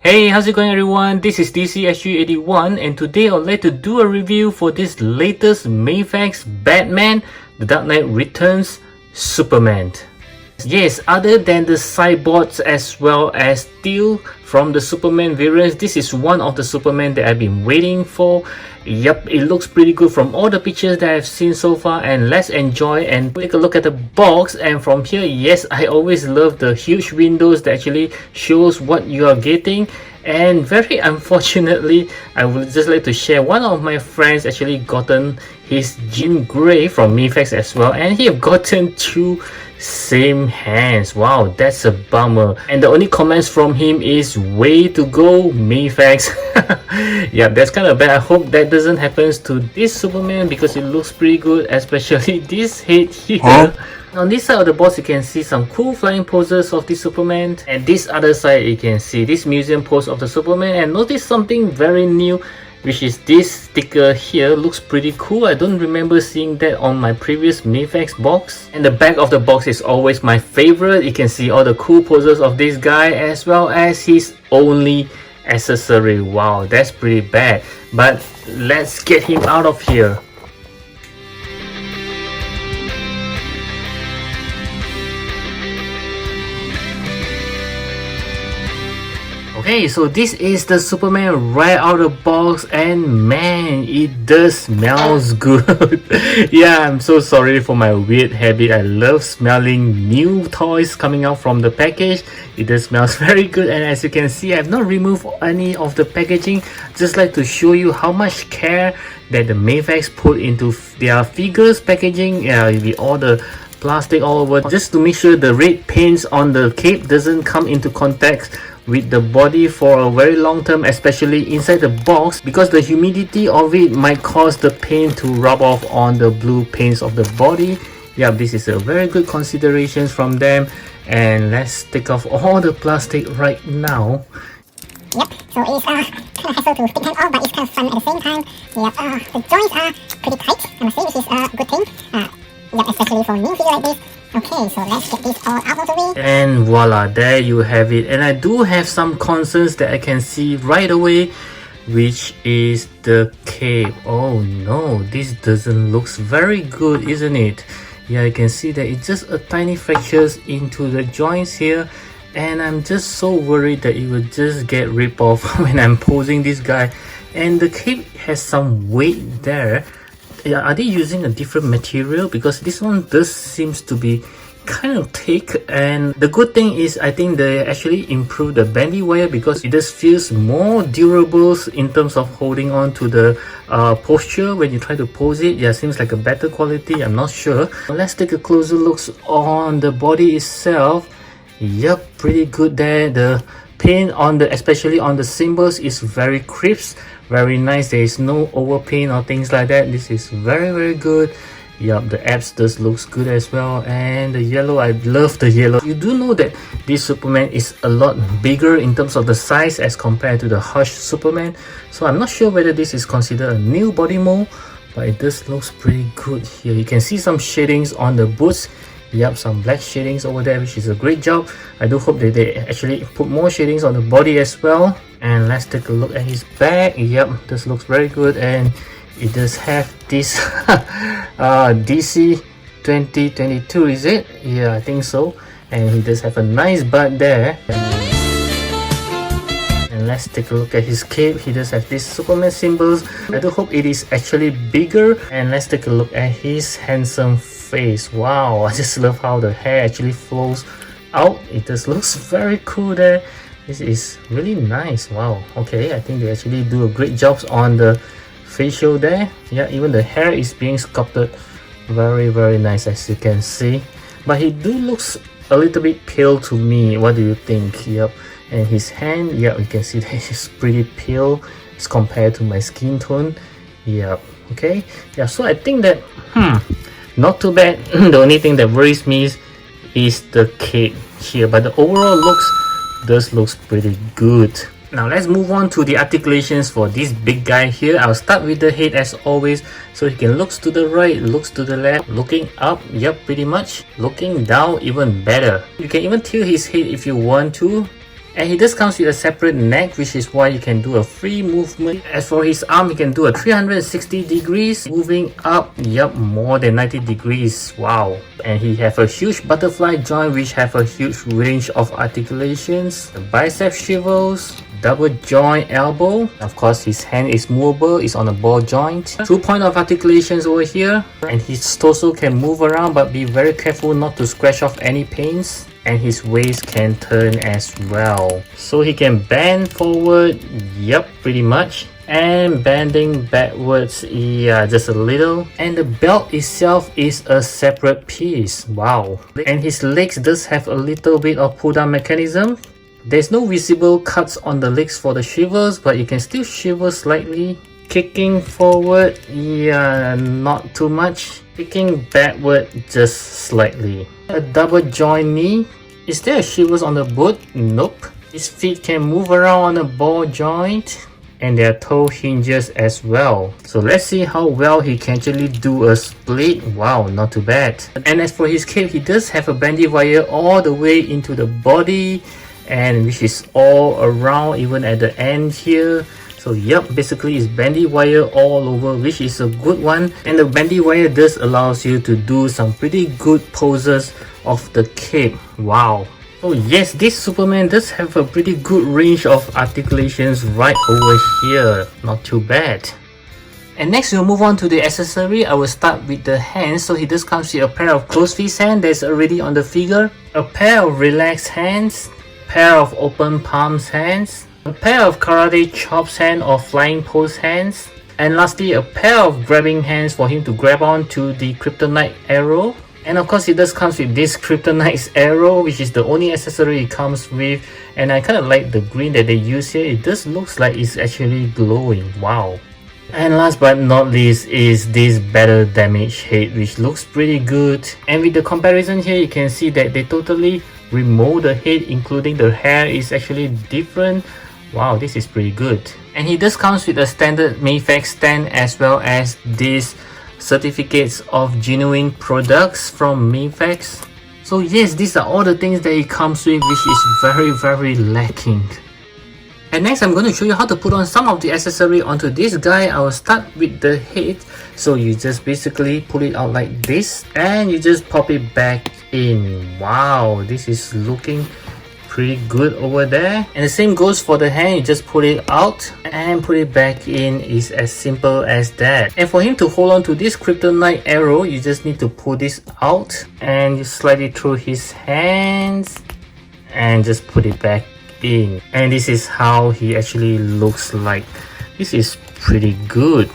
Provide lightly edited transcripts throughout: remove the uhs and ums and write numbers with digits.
Hey, how's it going everyone? This is DCSG81 and today I'd like to do a review for this latest Mafex Batman The Dark Knight Returns Superman. Yes, other than the cyborgs as well as Steel from the Superman variants, this is one of the Superman that I've been waiting for. Yep, it looks pretty good from all the pictures that I've seen so far, and let's enjoy and take a look at the box. And from here, yes, I always love the huge windows that actually shows what you are getting. And very unfortunately, I would just like to share, one of my friends actually gotten his Jean Grey from Mafex as well, and he have gotten two same hands. Wow, that's a bummer. And the only comments from him is way to go Mafex. Yeah, that's kind of bad. I hope that doesn't happen to this Superman because it looks pretty good, especially this head here. On this side of the box, you can see some cool flying poses of this Superman, and this other side you can see this museum pose of the Superman. And notice something very new, which is this sticker here. Looks pretty cool. I don't remember seeing that on my previous Mafex box. And the back of the box is always my favorite. You can see all the cool poses of this guy as well as his only accessory. Wow, that's pretty bad, but let's get him out of here. Okay, so this is the Superman right out of the box, and man, it does smells good. Yeah, I'm so sorry for my weird habit. I love smelling new toys coming out from the package. It does smells very good, and as you can see, I've not removed any of the packaging. Just like to show you how much care that the Mafex put into their figures packaging. Yeah, with all the plastic all over, just to make sure the red paints on the cape doesn't come into contact with the body for a very long term, especially inside the box, because the humidity of it might cause the paint to rub off on the blue paints of the body. Yeah, this is a very good consideration from them. And let's take off all the plastic right now. Yep, so it's kind of hassle to take them off, but it's kind of fun at the same time. Yep, the joints are pretty tight, I must say, which is a good thing. Yep, especially for new figure like this. Okay, so let's get this all out of the way. And voila, there you have it. And I do have some concerns that I can see right away, which is the cape. Oh no, this doesn't look very good, isn't it? Yeah, you can see that it's just a tiny fractures into the joints here, and I'm just so worried that it will just get ripped off when I'm posing this guy. And the cape has some weight there. Yeah, are they using a different material? Because this one does seems to be kind of thick. And the good thing is, I think they actually improved the bandy wire because it just feels more durable in terms of holding on to the posture when you try to pose it. Yeah, seems like a better quality. I'm not sure. Let's take a closer look on the body itself. Yep, pretty good there. The paint on the, especially on the symbols, is very crisp, very nice. There is no overpaint or things like that. This is very good. Yep, the abs does looks good as well. And the yellow, I love the yellow. You do know that this Superman is a lot bigger in terms of the size as compared to the Hush Superman, so I'm not sure whether this is considered a new body mold, but it does looks pretty good here. You can see some shadings on the boots. Yep, some black shadings over there, which is a great job. I do hope that they actually put more shadings on the body as well. And let's take a look at his back. Yep, this looks very good, and it does have this DC 2022, is it? Yeah, I think so. And he does have a nice butt there. And let's take a look at his cape. He does have these Superman symbols. I do hope it is actually bigger. And let's take a look at his handsome face. Wow, I just love how the hair actually flows out. It just looks very cool there. This is really nice. Wow, okay, I think they actually do a great job on the facial there. Yeah, even the hair is being sculpted very nice, as you can see. But he do looks a little bit pale to me. What do you think? Yep. And his hand, yeah, you can see that he's pretty pale as compared to my skin tone. Yep. Okay, yeah, so I think that not too bad. The only thing that worries me is the cape here, but the overall looks pretty good. Now let's move on to the articulations for this big guy here. I'll start with the head as always. So he can looks to the right, looks to the left, looking up, yep, pretty much. Looking down, even better. You can even tilt his head if you want to. And he just comes with a separate neck, which is why you can do a free movement. As for his arm, he can do a 360 degrees, moving up, yep, more than 90 degrees, wow. And he have a huge butterfly joint, which have a huge range of articulations. The bicep shrivels, double joint elbow. Of course, his hand is movable, it's on a ball joint. 2 point of articulations over here. And his torso can move around, but be very careful not to scratch off any pains. And his waist can turn as well. So he can bend forward, yep, pretty much. And bending backwards, yeah, just a little. And the belt itself is a separate piece, wow. And his legs does have a little bit of pull down mechanism. There's no visible cuts on the legs for the shivers, but you can still shiver slightly. Kicking forward, yeah, not too much. Kicking backward, just slightly. A double joint knee. Is there a shivers on the boot? Nope. His feet can move around on the ball joint. And there are toe hinges as well. So let's see how well he can actually do a split. Wow, not too bad. And as for his cape, he does have a bandy wire all the way into the body, and which is all around, even at the end here. So yep, basically it's bandy wire all over, which is a good one. And the bandy wire does allows you to do some pretty good poses of the cape. Wow. Oh yes, this Superman does have a pretty good range of articulations right over here. Not too bad. And next we'll move on to the accessory. I will start with the hands. So he just comes with a pair of closed fist hands that's already on the figure, a pair of relaxed hands, pair of open palms hands, a pair of karate chops hand or flying pose hands, and lastly a pair of grabbing hands for him to grab on to the kryptonite arrow. And of course it does comes with this kryptonite's arrow, which is the only accessory it comes with. And I kind of like the green that they use here. It does looks like it's actually glowing. Wow. And last but not least is this battle damage head, which looks pretty good. And with the comparison here, you can see that they totally remove the head, including the hair is actually different. Wow, this is pretty good. And he does comes with a standard Mafex stand as well as these certificates of genuine products from Mafex. So yes, these are all the things that it comes with, which is very lacking. And next I'm going to show you how to put on some of the accessory onto this guy. I will start with the head. So you just basically pull it out like this and you just pop it back in. Wow, this is looking pretty good over there. And the same goes for the hand. You just pull it out and put it back in. It's as simple as that. And for him to hold on to this kryptonite arrow, you just need to pull this out and you slide it through his hands and just put it back in. And this is how he actually looks like. This is pretty good.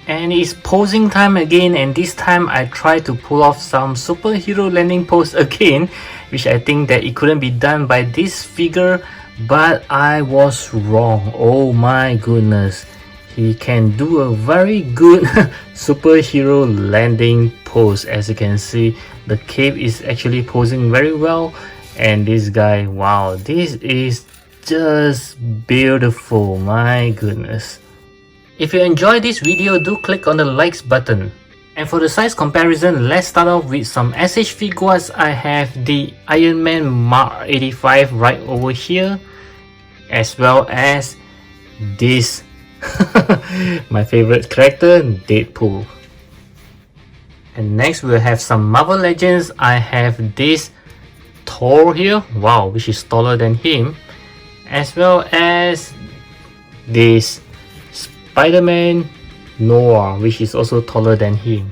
And it's posing time again, and this time I tried to pull off some superhero landing pose again, which I think that it couldn't be done by this figure, but I was wrong. Oh my goodness, he can do a very good superhero landing pose. As you can see, the cape is actually posing very well, and this guy, wow, this is just beautiful. My goodness. If you enjoyed this video, do click on the likes button. And for the size comparison, let's start off with some SH Figuarts. I have the Iron Man Mark 85 right over here, as well as this my favorite character, Deadpool. And next we'll have some Marvel Legends. I have this Thor here, wow, which is taller than him, as well as this Spider-Man Noir, which is also taller than him.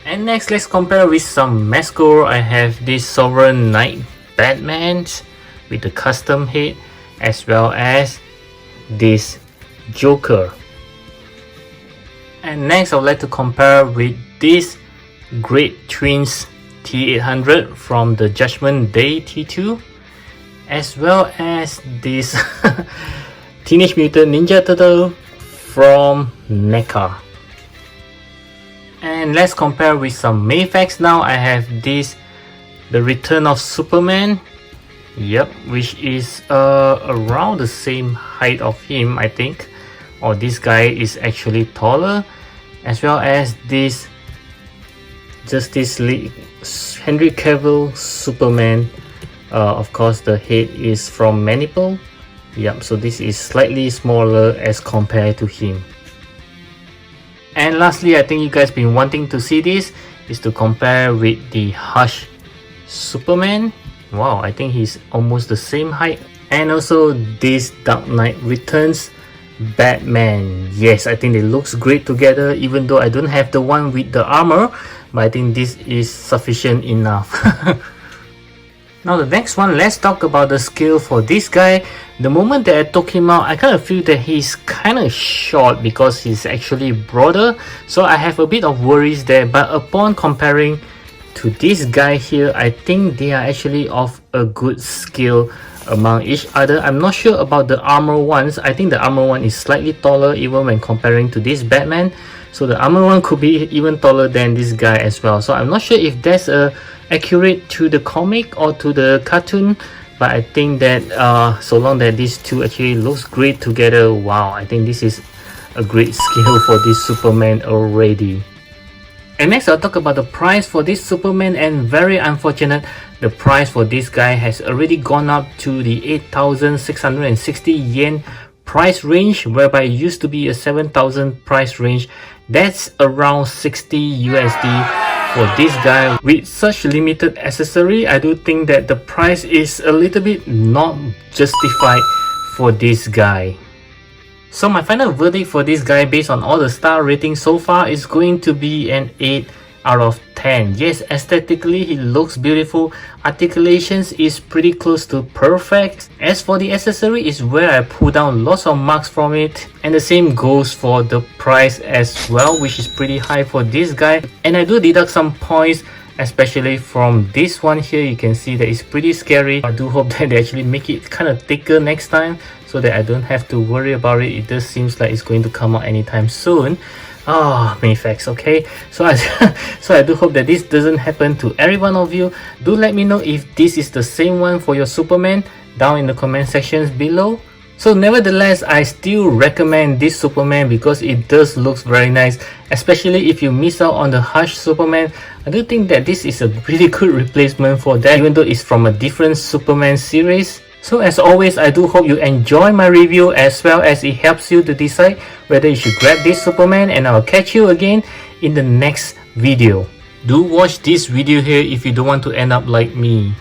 And next, let's compare with some Mascor. I have this Sovereign Knight Batman with the custom head, as well as this Joker. And next, I would like to compare with this Great Twins T800 from the Judgment Day T2, as well as this Teenage Mutant Ninja Turtle from NECA. And let's compare with some Mafex now. I have this, the Return of Superman, yep, which is around the same height of him, I think, or this guy is actually taller, as well as this Justice League Henry Cavill Superman Of course, the head is from Maniple. Yep, so this is slightly smaller as compared to him. And lastly, I think you guys been wanting to see this, is to compare with the Hush Superman. Wow, I think he's almost the same height. And also this Dark Knight Returns Batman. Yes, I think it looks great together, even though I don't have the one with the armor, but I think this is sufficient enough. Now the next one, let's talk about the scale for this guy. The moment that I took him out, I kind of feel that he's kind of short because he's actually broader, so I have a bit of worries there. But upon comparing to this guy here, I think they are actually of a good scale among each other. I'm not sure about the armor ones. I think the armor one is slightly taller even when comparing to this Batman, so the armor one could be even taller than this guy as well. So I'm not sure if that's accurate to the comic or to the cartoon, but I think that so long that these two actually looks great together, wow, I think this is a great scale for this Superman already. And next I'll talk about the price for this Superman, and very unfortunate, the price for this guy has already gone up to the 8,660 yen price range, whereby it used to be a 7,000 price range. That's around 60 USD for this guy. With such limited accessory, I do think that the price is a little bit not justified for this guy. So my final verdict for this guy based on all the star ratings so far is going to be an 8 out of 10. Yes, aesthetically he looks beautiful, articulations is pretty close to perfect. As for the accessory is where I pull down lots of marks from it, and the same goes for the price as well, which is pretty high for this guy. And I do deduct some points, especially from this one here. You can see that it's pretty scary. I do hope that they actually make it kind of thicker next time, so that I don't have to worry about it. It just seems like it's going to come out anytime soon. Mafex, okay? So I do hope that this doesn't happen to every one of you. Do let me know if this is the same one for your Superman down in the comment sections below. So nevertheless, I still recommend this Superman because it does looks very nice, especially if you miss out on the Hush Superman. I do think that this is a really good replacement for that, even though it's from a different Superman series. So as always, I do hope you enjoy my review as well as it helps you to decide whether you should grab this Superman, and I'll catch you again in the next video. Do watch this video here if you don't want to end up like me.